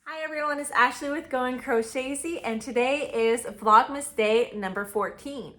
Hi everyone, it's Ashley with Going Crochetzy, and today is Vlogmas day number 14.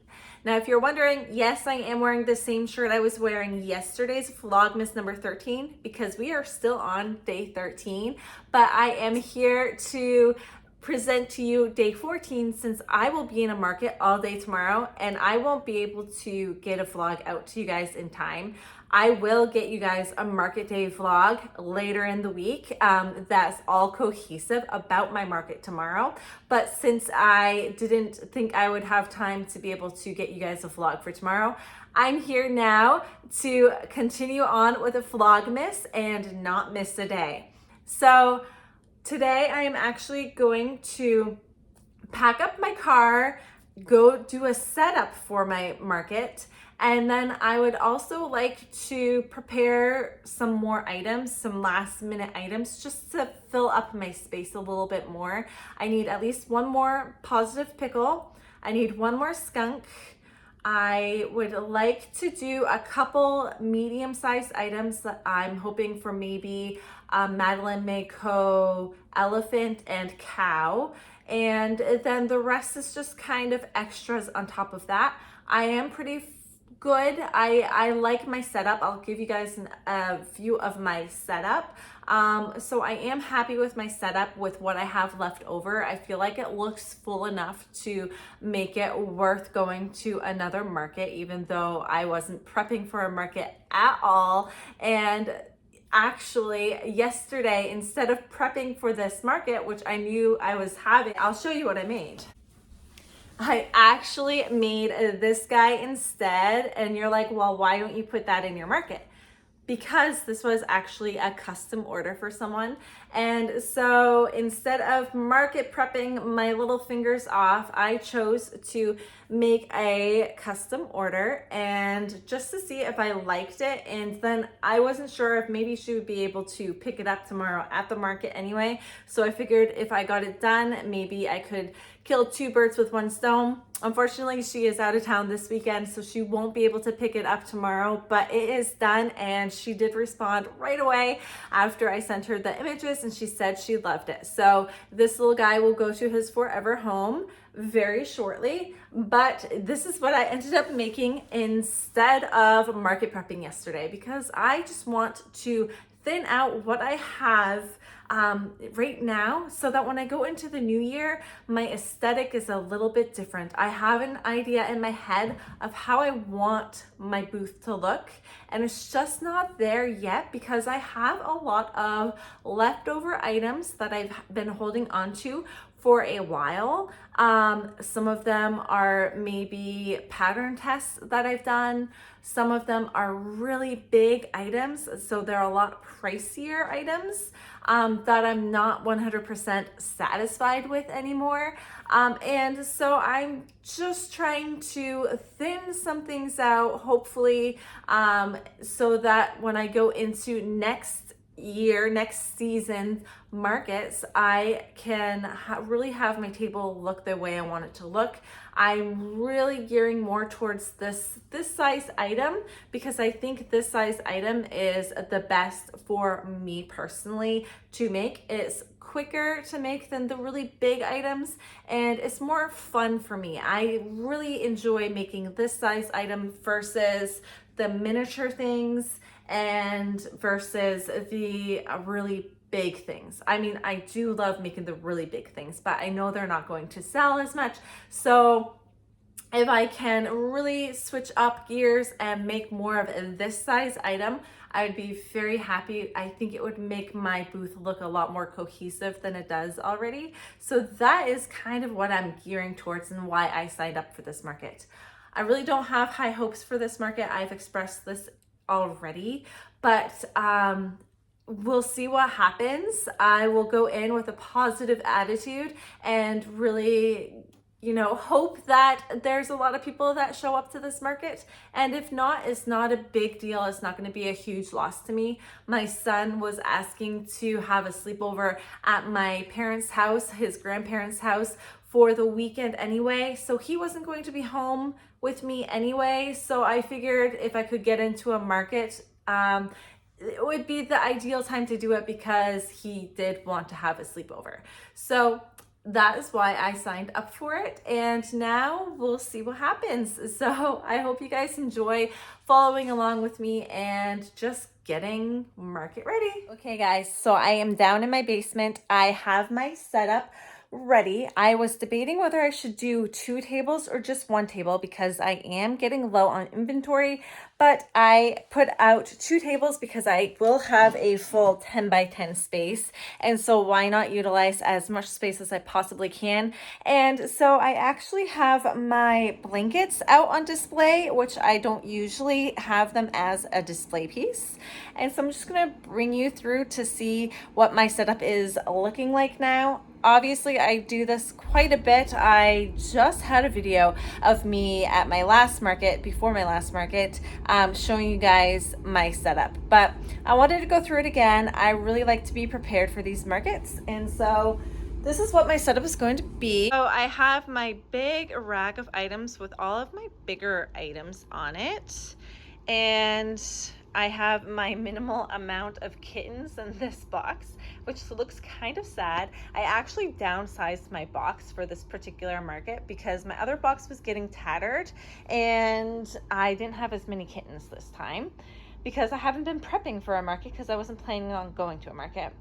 Now if you're wondering, yes, I am wearing the same shirt I was wearing yesterday's Vlogmas number 13 because we are still on day 13, but I am here to present to you day 14 since I will be in a market all day tomorrow and I won't be able to get a vlog out to you guys in time. I will get you guys a market day vlog later in the week that's all cohesive about my market tomorrow. But since I didn't think I would have time to be able to get you guys a vlog for tomorrow, I'm here now to continue on with a Vlogmas and not miss a day. So today I am actually going to pack up my car, go do a setup for my market, and then I would also like to prepare some more items, some last minute items, just to fill up my space a little bit more. I need at least one more positive pickle. I need one more skunk. I would like to do a couple medium-sized items that I'm hoping for, maybe Madeline Mayco elephant and cow. And then the rest is just kind of extras on top of that. I am pretty good. I like my setup. I'll give you guys a view of my setup. So I am happy with my setup with what I have left over. I feel like it looks full enough to make it worth going to another market, even though I wasn't prepping for a market at all. And actually yesterday, instead of prepping for this market, which I knew I was having, I'll show you what I made. I actually made this guy instead, and you're like, well, why don't you put that in your market? Because this was actually a custom order for someone. And so instead of market prepping my little fingers off, I chose to make a custom order and just to see if I liked it. And then I wasn't sure if maybe she would be able to pick it up tomorrow at the market anyway. So I figured if I got it done, maybe I could kill two birds with one stone. Unfortunately, she is out of town this weekend, so she won't be able to pick it up tomorrow, but it is done, and she did respond right away after I sent her the images, and she said she loved it. So this little guy will go to his forever home very shortly, but this is what I ended up making instead of market prepping yesterday, because I just want to thin out what I have right now so that when I go into the new year, my aesthetic is a little bit different. I have an idea in my head of how I want my booth to look, and it's just not there yet because I have a lot of leftover items that I've been holding on to for a while. Some of them are maybe pattern tests that I've done. Some of them are really big items, so they're a lot pricier items that I'm not 100% satisfied with anymore. And so I'm just trying to thin some things out, hopefully, so that when I go into next season markets, I can really have my table look the way I want it to look. I'm really gearing more towards this size item because I think this size item is the best for me personally to make. It's quicker to make than the really big items, and it's more fun for me. I really enjoy making this size item versus the miniature things and versus the really big things. I mean, I do love making the really big things, but I know they're not going to sell as much. So if I can really switch up gears and make more of this size item, I would be very happy. I think it would make my booth look a lot more cohesive than it does already. So that is kind of what I'm gearing towards and why I signed up for this market. I really don't have high hopes for this market. I've expressed this already, but we'll see what happens. I will go in with a positive attitude and really, hope that there's a lot of people that show up to this market. And if not, it's not a big deal. It's not going to be a huge loss to me. My son was asking to have a sleepover at my parents' house, his grandparents' house, for the weekend anyway. So he wasn't going to be home with me anyway. So I figured if I could get into a market it would be the ideal time to do it because he did want to have a sleepover. So that is why I signed up for it, and now we'll see what happens. So I hope you guys enjoy following along with me and just getting market ready. Okay guys, so I am down in my basement. I have my setup ready. I was debating whether I should do 2 tables or just 1 table because I am getting low on inventory, but I put out 2 tables because I will have a full 10 by 10 space, and so why not utilize as much space as I possibly can. And so I actually have my blankets out on display, which I don't usually have them as a display piece, and so I'm just gonna bring you through to see what my setup is looking like now. Obviously, I do this quite a bit. I just had a video of me at my last market, before my last market, showing you guys my setup. But I wanted to go through it again. I really like to be prepared for these markets. And so this is what my setup is going to be. So I have my big rack of items with all of my bigger items on it. And I have my minimal amount of kittens in this box, which looks kind of sad. I actually downsized my box for this particular market because my other box was getting tattered and I didn't have as many kittens this time because I haven't been prepping for a market because I wasn't planning on going to a market.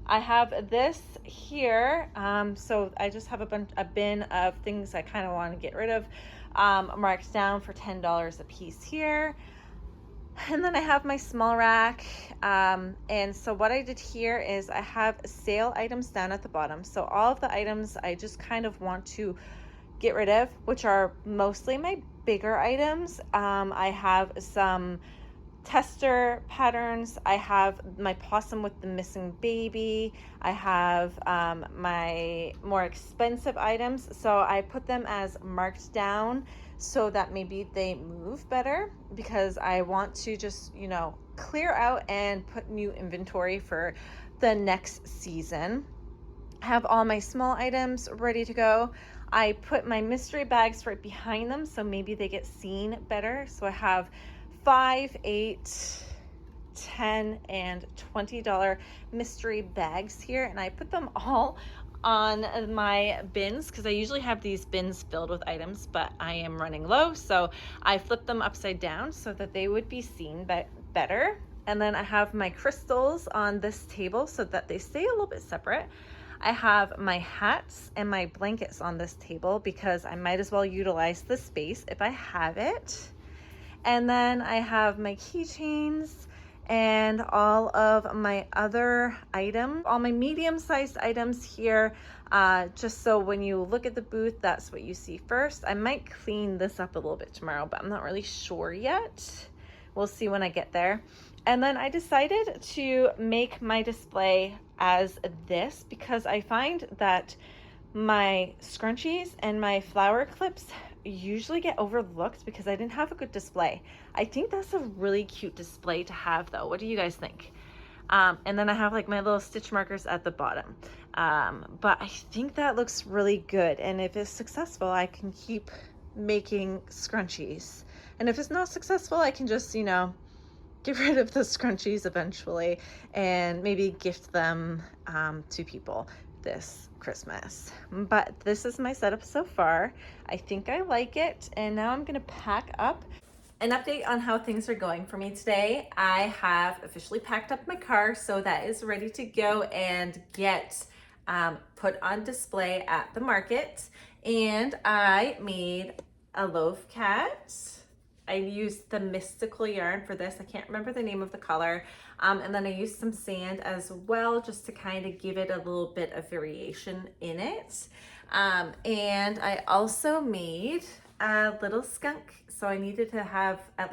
I have this here, so I just have a bin of things I kind of want to get rid of, marked down for $10 a piece here. And then I have my small rack, and so what I did here is I have sale items down at the bottom. So all of the items I just kind of want to get rid of, which are mostly my bigger items. I have some tester patterns. I have my possum with the missing baby. I have my more expensive items. So I put them as marked down so that maybe they move better because I want to just, you know, clear out and put new inventory for the next season. I have all my small items ready to go. I put my mystery bags right behind them so maybe they get seen better. So I have 5, 8, 10, and $20 mystery bags here, and I put them all on my bins because I usually have these bins filled with items, but I am running low, so I flipped them upside down so that they would be seen better. And then I have my crystals on this table so that they stay a little bit separate. I have my hats and my blankets on this table because I might as well utilize the space if I have it. And then I have my keychains and all of my other items, all my medium-sized items here, just so when you look at the booth, that's what you see first. I might clean this up a little bit tomorrow, but I'm not really sure yet. We'll see when I get there. And then I decided to make my display as this because I find that my scrunchies and my flower clips usually get overlooked because I didn't have a good display. I think that's a really cute display to have though. What do you guys think? And then I have like my little stitch markers at the bottom. But I think that looks really good. And if it's successful, I can keep making scrunchies. And if it's not successful, I can just, you know, get rid of the scrunchies eventually and maybe gift them to people this Christmas. But this is my setup so far. I think I like it, and now I'm gonna pack up. An update on how things are going for me today. I have officially packed up my car, so that is ready to go and get put on display at the market. And I made a Loaf Cat. I used the mystical yarn for this. I can't remember the name of the color. And then I used some sand as well, just to kind of give it a little bit of variation in it. And I also made a little skunk. So I needed to have I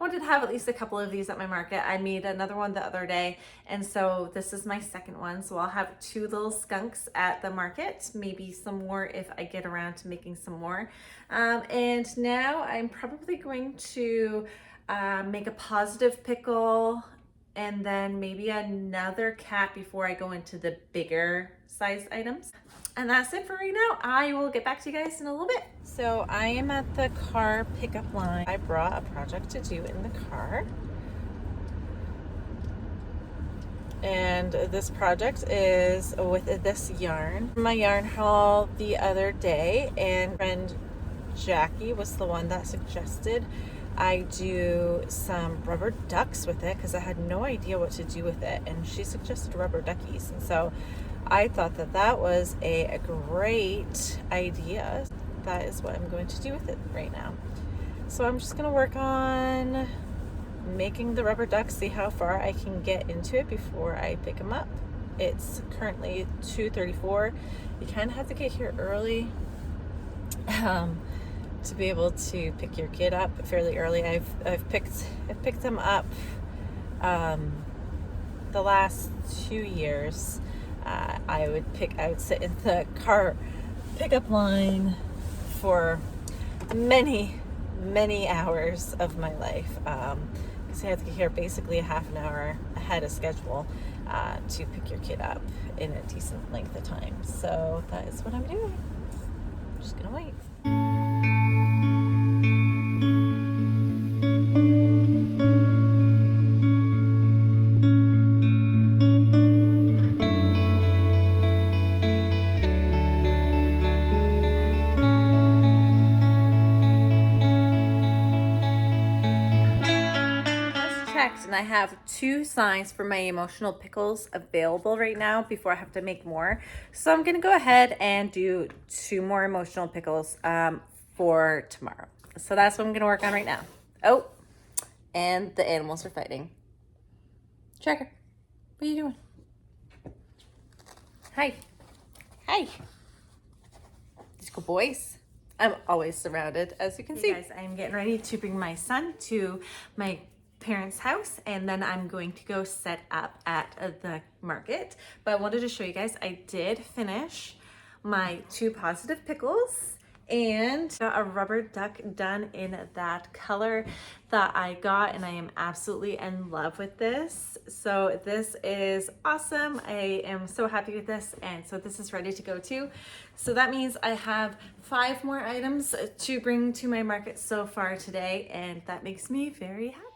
wanted to have at least a couple of these at my market. I made another one the other day, and so this is my second one. So I'll have 2 little skunks at the market, maybe some more if I get around to making some more. And now I'm probably going to make a positive pickle and then maybe another cat before I go into the bigger size items. And that's it for right now. I will get back to you guys in a little bit. So I am at the car pickup line. I brought a project to do in the car. And this project is with this yarn. My yarn haul the other day, and friend Jackie was the one that suggested I do some rubber ducks with it because I had no idea what to do with it, and she suggested rubber duckies, and so I thought that that was a great idea. That is what I'm going to do with it right now. So I'm just gonna work on making the rubber ducks, see how far I can get into it before I pick them up. It's currently 2:34. You kind of have to get here early to be able to pick your kid up fairly early. I've picked them up the last 2 years. I would sit in the car pickup line for many hours of my life, because I had to get here basically a half an hour ahead of schedule to pick your kid up in a decent length of time. So that is what I'm doing. I'm just gonna wait. And I have 2 signs for my emotional pickles available right now before I have to make more. So I'm gonna go ahead and do 2 more emotional pickles for tomorrow. So that's what I'm gonna work on right now. Oh, and the animals are fighting. Checker, what are you doing? Hi. Hi. These good boys. I'm always surrounded, as you can see. Guys, I'm getting ready to bring my son to my parents' house, and then I'm going to go set up at the market. But I wanted to show you guys, I did finish my 2 positive pickles and got a rubber duck done in that color that I got, and I am absolutely in love with this. So this is awesome. I am so happy with this, and so this is ready to go too. So that means I have 5 more items to bring to my market so far today, and that makes me very happy.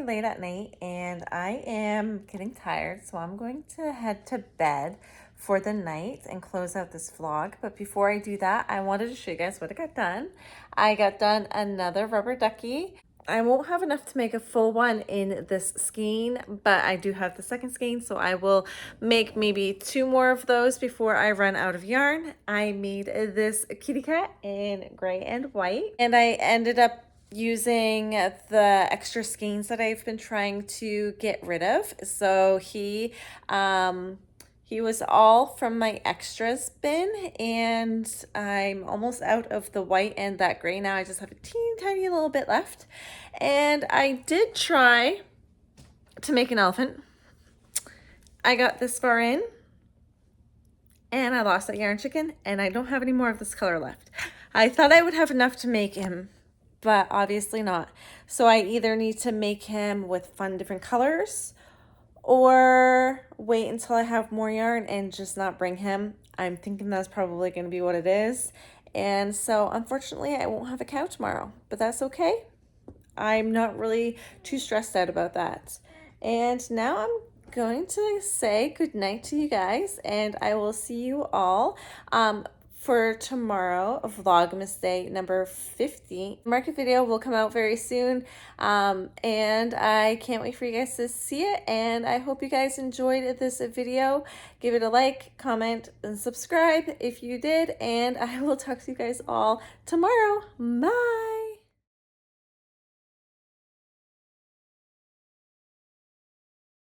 Late at night, and I am getting tired, so I'm going to head to bed for the night and close out this vlog. But before I do that, I wanted to show you guys what I got done. I got done another rubber ducky. I won't have enough to make a full one in this skein, but I do have the second skein, so I will make maybe 2 more of those before I run out of yarn. I made this kitty cat in gray and white, and I ended up using the extra skeins that I've been trying to get rid of. So he was all from my extras bin, and I'm almost out of the white and that gray now. I just have a teeny tiny little bit left. And I did try to make an elephant. I got this far in, and I lost that yarn chicken, and I don't have any more of this color left. I thought I would have enough to make him, but obviously not. So I either need to make him with fun different colors, or wait until I have more yarn and just not bring him. I'm thinking that's probably going to be what it is. And so unfortunately I won't have a cow tomorrow, but that's okay. I'm not really too stressed out about that. And now I'm going to say goodnight to you guys, and I will see you all for tomorrow, Vlogmas day number 50. Market video will come out very soon, and I can't wait for you guys to see it, and I hope you guys enjoyed this video. Give it a like, comment, and subscribe if you did, and I will talk to you guys all tomorrow. Bye!